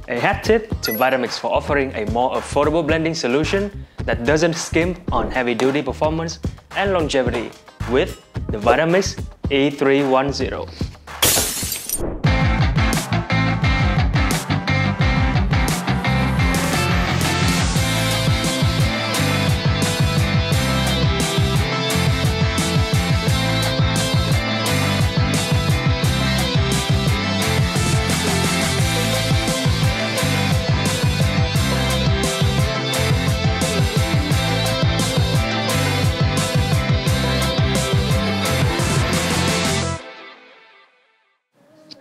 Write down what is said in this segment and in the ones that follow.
A hat tip to Vitamix for offering a more affordable blending solution that doesn't skimp on heavy-duty performance and longevity with the Vitamix E310.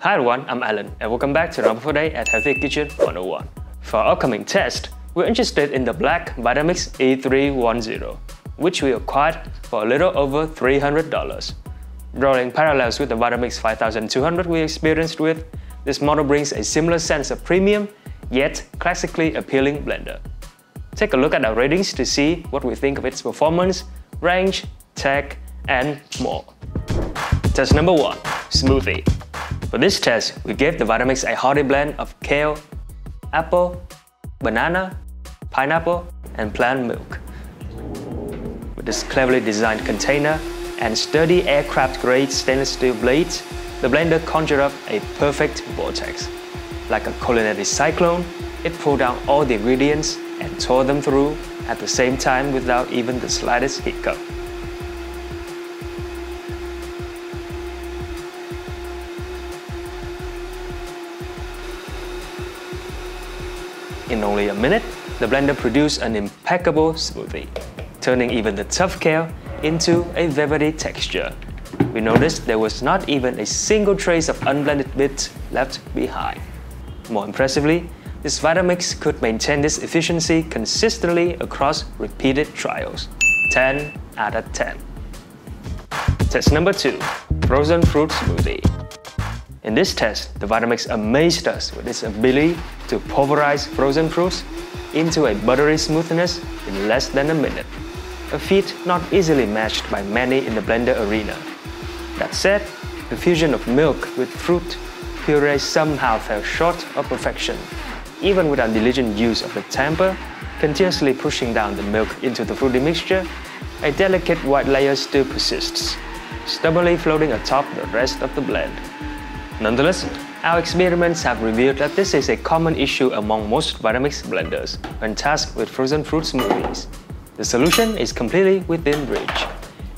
Hi everyone, I'm Alan and welcome back to another day at Healthy Kitchen 101. For our upcoming test, we're interested in the black Vitamix E310, which we acquired for a little over $300. Drawing parallels with the Vitamix 5200 we experienced with, this model brings a similar sense of premium, yet classically appealing blender. Take a look at our ratings to see what we think of its performance, range, tech, and more. Test number 1, Smoothie. For this test, we gave the Vitamix a hearty blend of kale, apple, banana, pineapple, and plant milk. With this cleverly designed container and sturdy aircraft-grade stainless steel blades, the blender conjured up a perfect vortex. Like a culinary cyclone, it pulled down all the ingredients and tore them through at the same time without even the slightest hiccup. In only a minute, the blender produced an impeccable smoothie, turning even the tough kale into a velvety texture. We noticed there was not even a single trace of unblended bits left behind. More impressively, this Vitamix could maintain this efficiency consistently across repeated trials. 10 out of 10. Test number 2, Frozen Fruit Smoothie. In this test, the Vitamix amazed us with its ability to pulverize frozen fruits into a buttery smoothness in less than a minute, a feat not easily matched by many in the blender arena. That said, the fusion of milk with fruit puree somehow fell short of perfection, even without diligent use of the tamper, continuously pushing down the milk into the fruity mixture. A delicate white layer still persists, stubbornly floating atop the rest of the blend. Nonetheless, our experiments have revealed that this is a common issue among most Vitamix blenders when tasked with frozen fruit smoothies. The solution is completely within reach.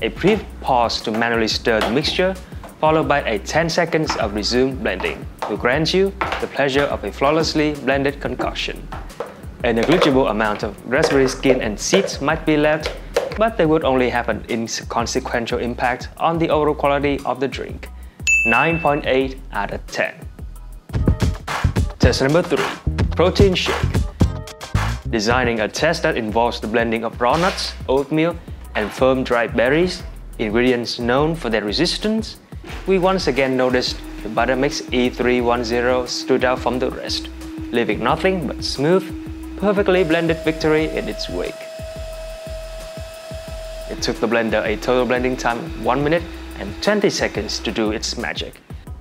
A brief pause to manually stir the mixture, followed by a 10 seconds of resumed blending, will grant you the pleasure of a flawlessly blended concoction. A negligible amount of raspberry skin and seeds might be left, but they would only have an inconsequential impact on the overall quality of the drink. 9.8 out of 10. Test number 3, Protein Shake. Designing a test that involves the blending of raw nuts, oatmeal, and firm dried berries, ingredients known for their resistance, we once again noticed the Vitamix E310 stood out from the rest, leaving nothing but smooth, perfectly blended victory in its wake. It took the blender a total blending time of 1 minute and 20 seconds to do its magic.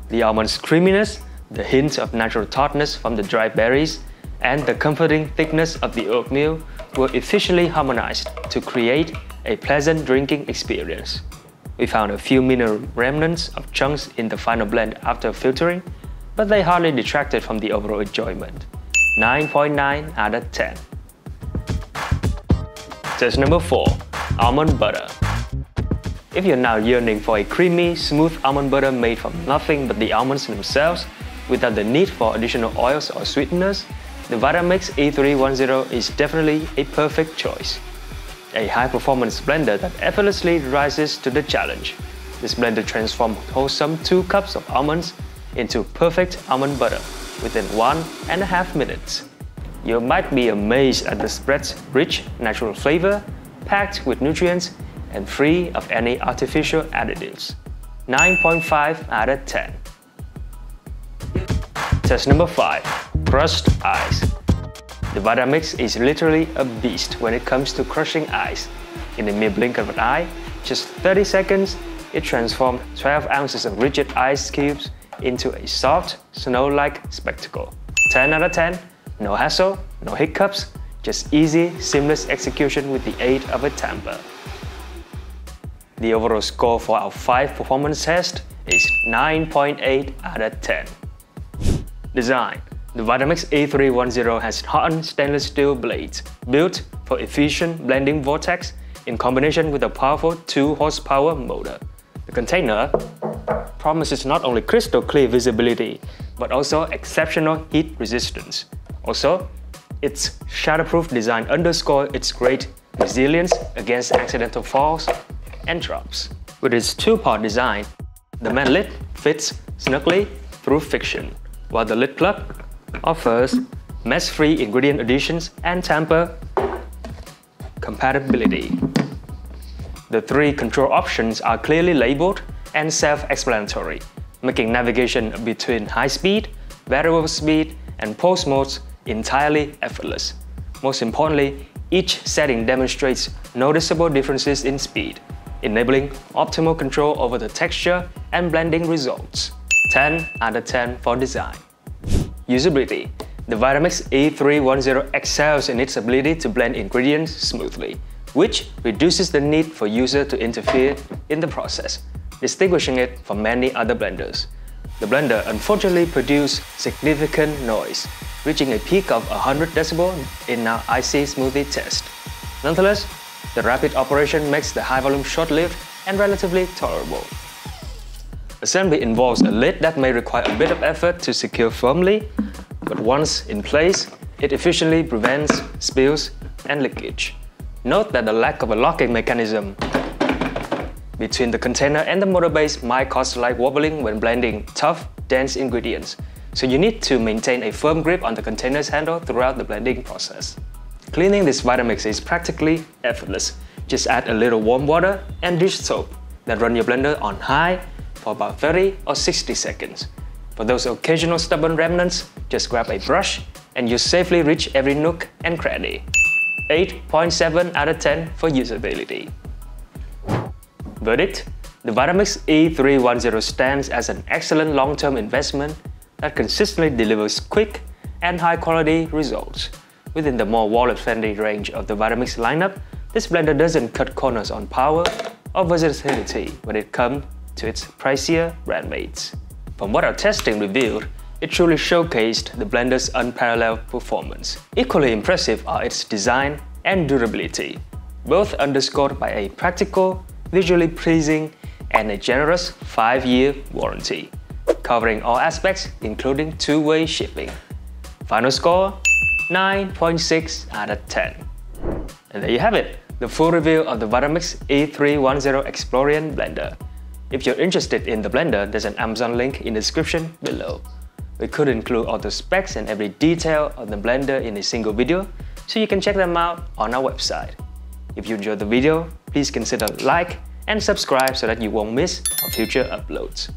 The almond's creaminess, the hint of natural tartness from the dried berries, and the comforting thickness of the oatmeal were efficiently harmonized to create a pleasant drinking experience. We found a few minor remnants of chunks in the final blend after filtering, but they hardly detracted from the overall enjoyment. 9.9 out of 10. Test number 4, Almond Butter. If you're now yearning for a creamy, smooth almond butter made from nothing but the almonds themselves, without the need for additional oils or sweeteners, the Vitamix E310 is definitely a perfect choice. A high-performance blender that effortlessly rises to the challenge. This blender transforms wholesome 2 cups of almonds into perfect almond butter within 1.5 minutes. You might be amazed at the spread's rich, natural flavor, packed with nutrients and free of any artificial additives. 9.5 out of 10. Test number 5, Crushed Ice. The Vitamix is literally a beast when it comes to crushing ice. In a mere blink of an eye, just 30 seconds, it transformed 12 ounces of rigid ice cubes into a soft, snow-like spectacle. 10 out of 10 No hassle, no hiccups, just easy, seamless execution with the aid of a tamper. The overall score for our 5 performance test is 9.8 out of 10. Design. The Vitamix E310 has hardened stainless steel blades built for efficient blending vortex in combination with a powerful 2 horsepower motor. The container promises not only crystal clear visibility, but also exceptional heat resistance. Also, its shatterproof design underscores its great resilience against accidental falls and drops. With its 2-part design, the main lid fits snugly through friction, while the lid plug offers mess-free ingredient additions and tamper compatibility. The 3 control options are clearly labeled and self-explanatory, making navigation between high speed, variable speed, and pulse modes entirely effortless. Most importantly, each setting demonstrates noticeable differences in speed, enabling optimal control over the texture and blending results. 10 out of 10 for design. Usability. The Vitamix E310 excels in its ability to blend ingredients smoothly, which reduces the need for user to interfere in the process, distinguishing it from many other blenders. The blender unfortunately produced significant noise, reaching a peak of 100 dB in our IC Smoothie test. Nonetheless, the rapid operation makes the high volume short-lived and relatively tolerable. Assembly involves a lid that may require a bit of effort to secure firmly, but once in place, it efficiently prevents spills and leakage. Note that the lack of a locking mechanism between the container and the motor base might cause slight wobbling when blending tough, dense ingredients, so you need to maintain a firm grip on the container's handle throughout the blending process. Cleaning this Vitamix is practically effortless. Just add a little warm water and dish soap, then run your blender on high for about 30 or 60 seconds. For those occasional stubborn remnants, just grab a brush and you safely reach every nook and cranny. 8.7 out of 10 for usability. Verdict: the Vitamix E310 stands as an excellent long-term investment that consistently delivers quick and high-quality results. Within the more wallet-friendly range of the Vitamix lineup, this blender doesn't cut corners on power or versatility when it comes to its pricier brandmates. From what our testing revealed, it truly showcased the blender's unparalleled performance. Equally impressive are its design and durability, both underscored by a practical, visually pleasing, and a generous 5-year warranty, covering all aspects including 2-way shipping. Final score: 9.6 out of 10. And there you have it, the full review of the Vitamix E310 Explorian blender. If you're interested in the blender, there's an Amazon link in the description below. We could include all the specs and every detail of the blender in a single video, so you can check them out on our website. If you enjoyed the video, please consider like and subscribe so that you won't miss our future uploads.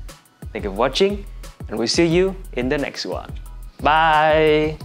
Thank you for watching, and we'll see you in the next one. Bye!